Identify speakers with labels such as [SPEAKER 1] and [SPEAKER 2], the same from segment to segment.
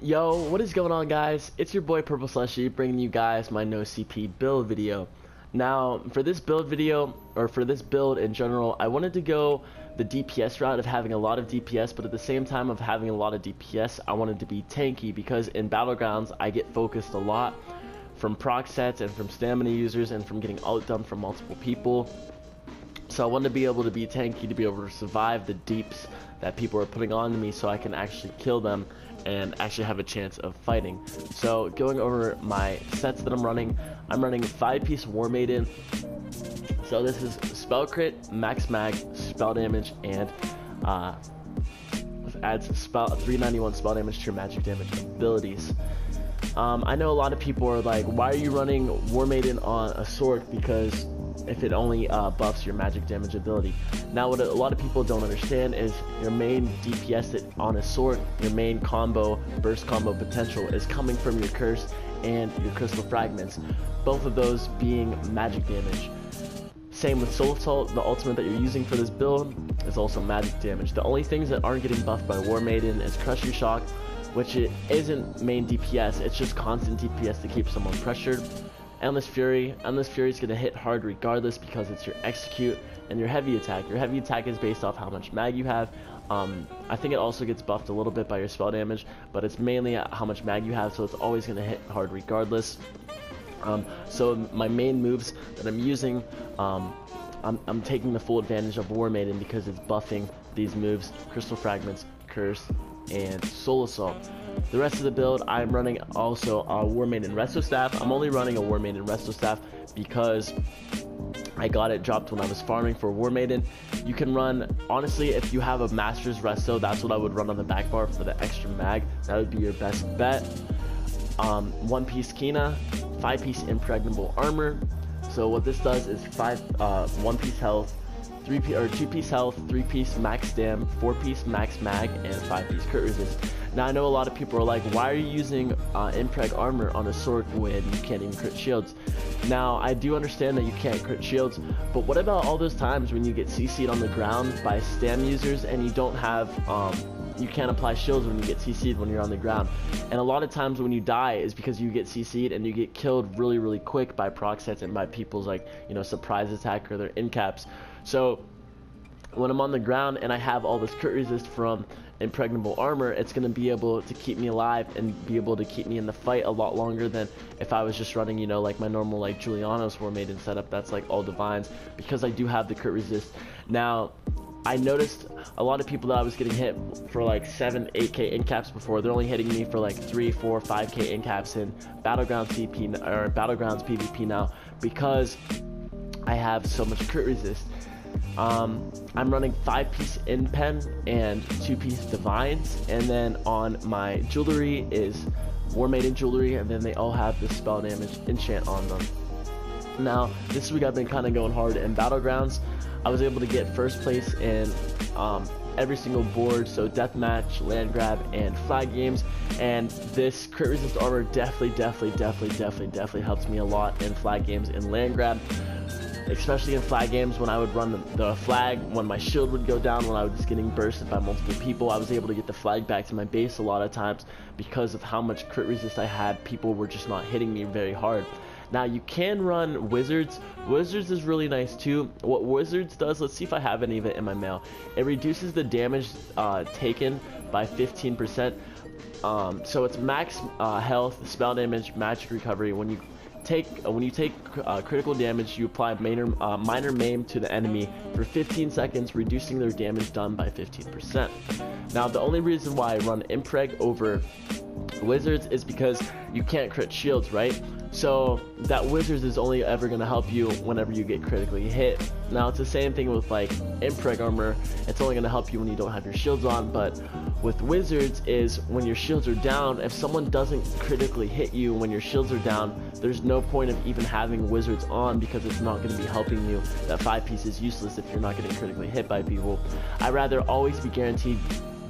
[SPEAKER 1] Yo, what is going on, guys? It's your boy Purple Slushy bringing you guys my no CP build video. Now, for this build video, or for this build in general, I wanted to go the DPS route of having a lot of DPS, but at the same time of having a lot of DPS, I wanted to be tanky because in BattleGrounds, I get focused a lot from proc sets and from stamina users and from getting outdone from multiple people. So I wanted to be able to be tanky, to be able to survive the deeps that people are putting on me so I can actually kill them and actually have a chance of fighting. So going over my sets that I'm running 5-piece War Maiden. So this is spell crit, max mag, spell damage, and adds 391 spell damage to your magic damage abilities. I know a lot of people are like, why are you running War Maiden on a sword? Because if it only buffs your magic damage ability. Now, what a lot of people don't understand is your main DPS on a sword, your main combo, burst combo potential is coming from your curse and your crystal fragments, both of those being magic damage. Same with Soul Assault, the ultimate that you're using for this build is also magic damage. The only things that aren't getting buffed by War Maiden is Crushing Shock, which it isn't main DPS, it's just constant DPS to keep someone pressured. Endless Fury is going to hit hard regardless because it's your execute and your heavy attack. Your heavy attack is based off how much mag you have. I think it also gets buffed a little bit by your spell damage, but it's mainly how much mag you have, so it's always going to hit hard regardless. So my main moves that I'm using, I'm taking the full advantage of War Maiden because it's buffing these moves: Crystal Fragments, Curse, and Soul Assault. The rest of the build, I'm running also a War Maiden Resto Staff. I'm only running a War Maiden Resto Staff because I got it dropped when I was farming for War Maiden. You can run, honestly, if you have a Master's Resto, that's what I would run on the back bar for the extra mag. That would be your best bet. 1-piece Kina, 5-piece Impregnable Armor. So what this does is 1-piece health, 2-piece health, 3-piece max stam, 4-piece max mag, and 5-piece crit resist. Now, I know a lot of people are like, why are you using impreg armor on a sword when you can't even crit shields? Now, I do understand that you can't crit shields, but what about all those times when you get CC'd on the ground by stam users and you don't have, you can't apply shields when you get CC'd when you're on the ground? And a lot of times when you die is because you get CC'd and you get killed really, really quick by proc sets and by people's, like, you know, surprise attack or their incaps. So when I'm on the ground and I have all this crit resist from Impregnable Armor, it's going to be able to keep me alive and be able to keep me in the fight a lot longer than if I was just running, you know, like my normal like Juliano's War Maiden setup that's like all divines, because I do have the crit resist. Now, I noticed a lot of people that I was getting hit for like 7, 8k incaps before, they're only hitting me for like 3, 4, 5k incaps in Battlegrounds CP or Battlegrounds PvP now because I have so much crit resist. I'm running 5-piece Inpen and 2-piece Divines, and then on my jewelry is War Maiden jewelry, and then they all have the spell damage enchant on them. Now, this week I've been kind of going hard in Battlegrounds. I was able to get first place in every single board, so deathmatch, land grab, and flag games, and this crit resist armor definitely helps me a lot in flag games and land grab. Especially in flag games, when I would run the flag, when my shield would go down, when I was getting bursted by multiple people, I was able to get the flag back to my base a lot of times because of how much crit resist I had. People were just not hitting me very hard. Now, you can run Wizards. Wizards is really nice too. What Wizards does, let's see if I have any of it in my mail. It reduces the damage taken by 15%. So it's max health, spell damage, magic recovery. When you take critical damage, you apply minor maim to the enemy for 15 seconds, reducing their damage done by 15%. Now, the only reason why I run Impreg over Wizards is because you can't crit shields, right? So that Wizards is only ever going to help you whenever you get critically hit. Now, it's the same thing with like Impreg armor. It's only going to help you when you don't have your shields on, but with Wizards is when your shields are down, if someone doesn't critically hit you when your shields are down, there's no point of even having Wizards on because it's not going to be helping you. That 5-piece is useless if you're not getting critically hit by people. I'd rather always be guaranteed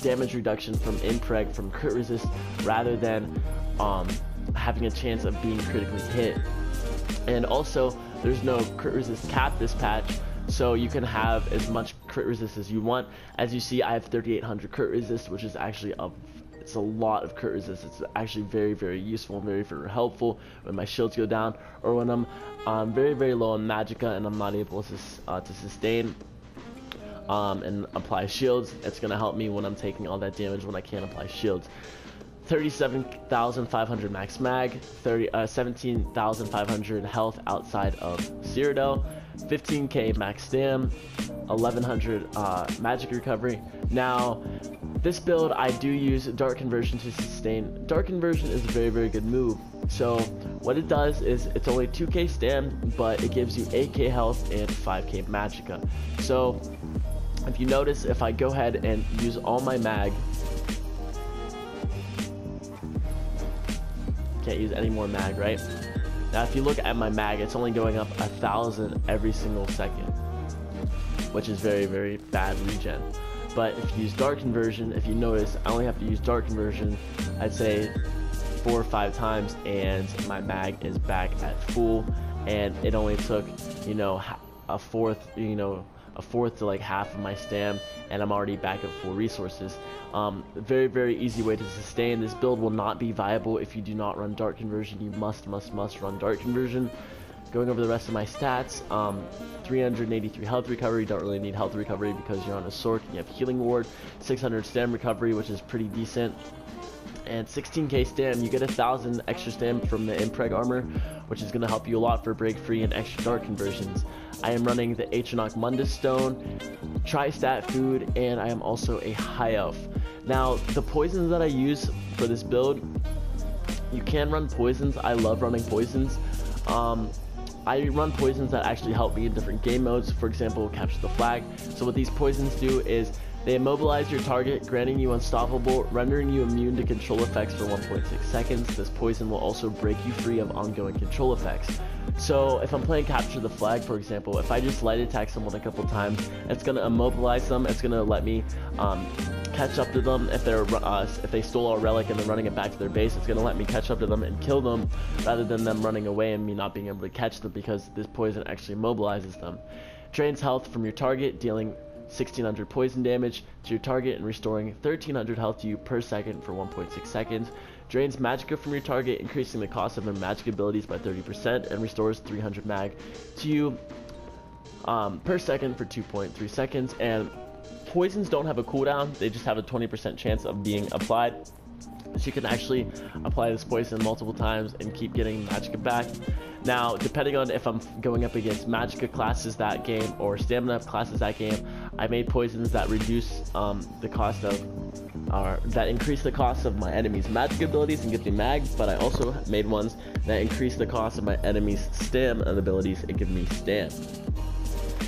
[SPEAKER 1] damage reduction from Impreg, from crit resist, rather than having a chance of being critically hit. And also, there's no crit resist cap this patch, so you can have as much crit resist as you want. As you see, I have 3800 crit resist, which is actually It's a lot of crit resist. It's actually very, very useful and very, very helpful when my shields go down, or when I'm very, very low on magicka and I'm not able to sustain and apply shields. It's gonna help me when I'm taking all that damage when I can't apply shields. 37,500 max mag, 17,500 health outside of Cyrodiil, 15k max stam, 1100 magic recovery. Now, this build I do use Dark Conversion to sustain. Dark Conversion is a very, very good move. So what it does is it's only 2k stam, but it gives you 8k health and 5k magicka. So if you notice, if I go ahead and use all my mag, can't use any more mag, right? Now if you look at my mag, it's only going up 1,000 every single second, which is very, very bad regen. But if you use Dark Conversion, if you notice, I only have to use Dark Conversion, I'd say 4 or 5 times, and my mag is back at full, and it only took, you know, a fourth to like half of my stam, and I'm already back at full resources. Very, very easy way to sustain. This build will not be viable if you do not run Dark Conversion. You must run Dark Conversion. Going over the rest of my stats, 383 health recovery. Don't really need health recovery because you're on a Sorc and you have healing ward. 600 stam recovery, which is pretty decent. And 16k stam, you get 1,000 extra stam from the impreg armor, which is going to help you a lot for break free and extra dark conversions. I am running the Atronach Mundus Stone, tri-stat food, and I am also a high elf. Now, the poisons that I use for this build, you can run poisons. I love running poisons. I run poisons that actually help me in different game modes. For example, capture the flag. So what these poisons do is they immobilize your target, granting you unstoppable, rendering you immune to control effects for 1.6 seconds. This poison will also break you free of ongoing control effects. So if I'm playing capture the flag, for example, if I just light attack someone a couple times, it's going to immobilize them. It's going to let me catch up to them. If they stole a relic and they're running it back to their base, it's going to let me catch up to them and kill them, rather than them running away and me not being able to catch them, because this poison actually immobilizes them. Drains health from your target, dealing 1,600 poison damage to your target and restoring 1,300 health to you per second for 1.6 seconds. Drains magicka from your target, increasing the cost of their magic abilities by 30%, and restores 300 mag to you per second for 2.3 seconds. And poisons don't have a cooldown, they just have a 20% chance of being applied. So you can actually apply this poison multiple times and keep getting magicka back. Now, depending on if I'm going up against magicka classes that game or stamina classes that game, I made poisons that reduce the cost of, that increase the cost of my enemy's magic abilities and give me mag, but I also made ones that increase the cost of my enemy's stam and abilities and give me stam.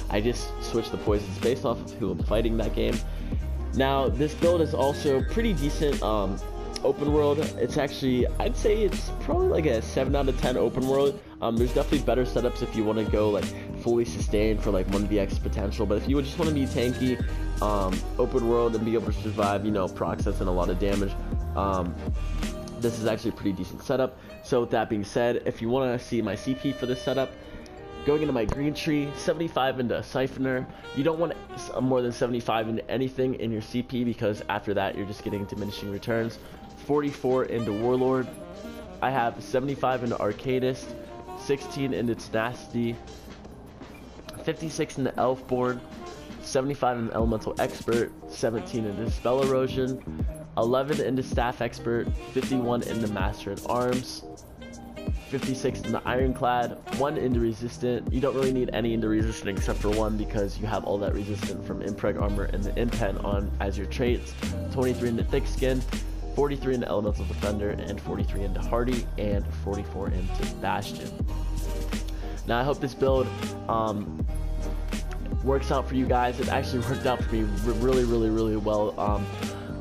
[SPEAKER 1] I just switched the poisons based off of who I'm fighting that game. Now, this build is also pretty decent open world. It's actually, I'd say it's probably like a 7 out of 10 open world. There's definitely better setups if you want to go like fully sustained for like 1vx potential, but if you just want to be tanky, open world, and be able to survive, you know, proc sets and a lot of damage, this is actually a pretty decent setup. So with that being said, if you want to see my CP for this setup, going into my green tree, 75 into a siphoner. You don't want more than 75 into anything in your CP, because after that you're just getting diminishing returns. 44 into warlord. I have 75 into arcadist, 16 into tenacity, 56 into elfborn, 75 into elemental expert, 17 into spell erosion, 11 into staff expert, 51 into master at arms, 56 into ironclad, 1 into resistant. You don't really need any into resistant except for 1, because you have all that resistant from impreg armor and the impen on as your traits. 23 into thick skin, 43 into elemental defender, and 43 into hardy, and 44 into bastion. Now I hope this build works out for you guys. It actually worked out for me really well.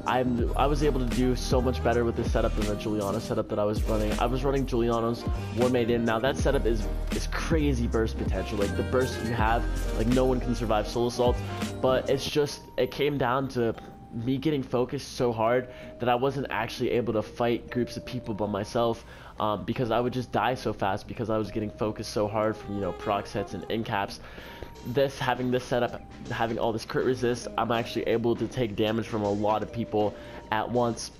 [SPEAKER 1] I was able to do so much better with this setup than the Juliana setup that I was running. I was running Juliana's War Maiden. Now that setup is crazy burst potential. Like the burst you have, like no one can survive soul assaults. But it's just, it came down to me getting focused so hard that I wasn't actually able to fight groups of people by myself, because I would just die so fast because I was getting focused so hard from, you know, proc sets and incaps. Having this setup, having all this crit resist, I'm actually able to take damage from a lot of people at once,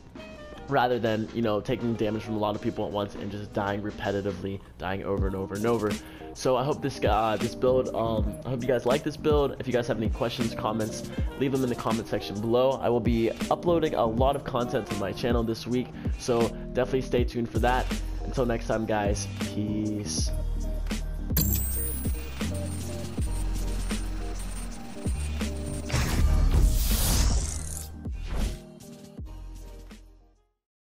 [SPEAKER 1] rather than, you know, taking damage from a lot of people at once and just dying repetitively, dying over and over and over. So I hope this build, I hope you guys like this build. If you guys have any questions, comments, leave them in the comment section below. I will be uploading a lot of content to my channel this week, so definitely stay tuned for that. Until next time, guys, peace.